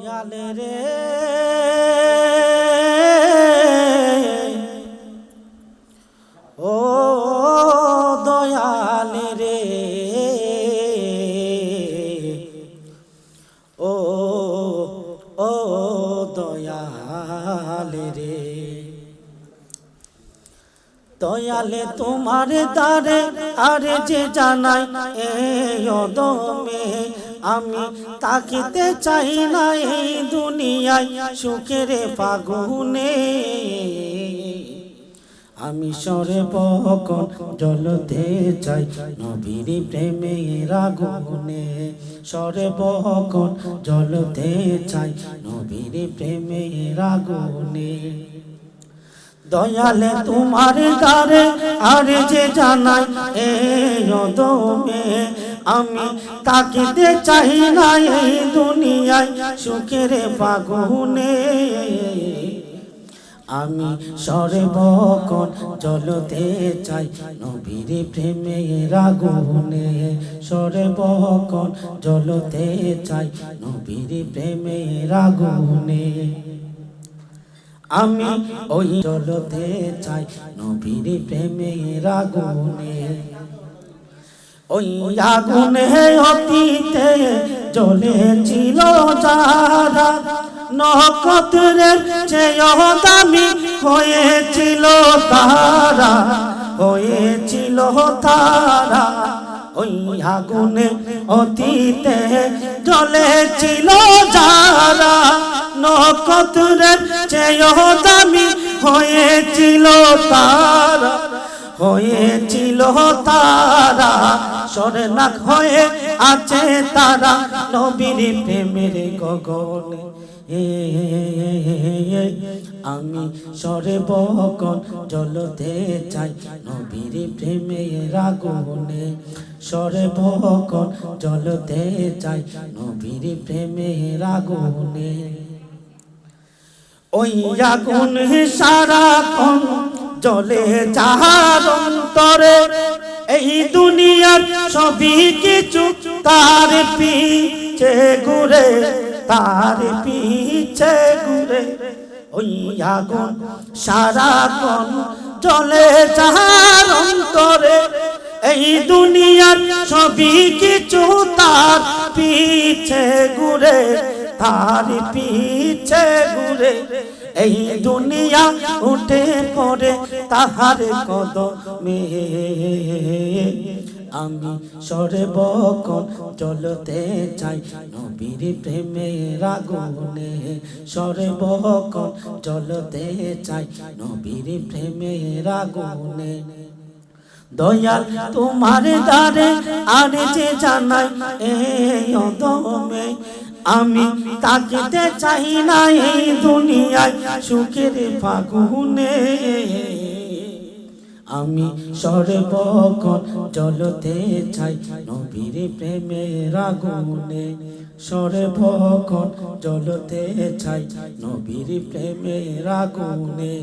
দয়াল রে ও দয়াল রে ও ও দয়াল রে দয়ালে তোমার দ্বারে আর যে জানাই এই অদমে আমি তাকিতে চাই না এই দুনিয়ায় সুখের ফাগুনে আমি সর্বক্ষণ জ্বলতে চাই নবীর প্রেমের আগুনে সর্বক্ষণ জ্বলতে চাই নবীর প্রেমের আগুনে দয়ালে তোমার দ্বারে আর যে জানাই এই অদমে আমি তাকিতে চাই না এই দুনিয়ায় সুখের ফাগুনে আমি সর্বক্ষণ জ্বলতে চাই নবীর প্রেমের আগুনে সর্বক্ষণ জ্বলতে চাই নবীর প্রেমের আগুনে আমি ওই জ্বলতে চাই নবীর প্রেমের আগুনে ওই আগুনে অতীতে জ্বলেছিল যারা নক্ষত্রের চেয়েও দামি হয়েছিল তারা হয়েছিল তারা ওই আগুনে অতীতে জ্বলেছিল যারা নক্ষত্রের চেয়েও দামি হয়েছিল তারা হয়েছিল তারা স্বর্ণাক হয়ে আছে তারা নবীর প্রেমের গগনে আমি সর্বক্ষণ জ্বলতে চাই নবীর প্রেমের আগুনে সর্বক্ষণ জ্বলতে চাই নবীর প্রেমের আগুনে ওই আগুন সারাক্ষণ জ্বলে যাহার অন্তরে এই দুনিয়ার সবই কিছু তার পিছে ঘুরে তার পিছে ঘুরে ওই আগুন সারাক্ষণ জ্বলে যাহার অন্তরে এই দুনিয়ার সবই কিছু তার পিছে ঘুরে তার পিছে ঘুরে এই দুনিয়া উঠে পড়ে তাহার কদমে আমি সর্বক্ষণ জ্বলতে চাই নবীর প্রেমের আগুনে সর্বক্ষণ জ্বলতে চাই নবীর প্রেমের আগুনে দয়াল তোমার দ্বারে আর যে জানাই এই অদমে আমি তাকিতে চাই না এই দুনিয়ায় সুখের ফাগুনে আমি সর্বক্ষণ জ্বলতে চাই নবীর প্রেমের আগুনে সর্বক্ষণ জ্বলতে চাই নবীর প্রেমের আগুনে।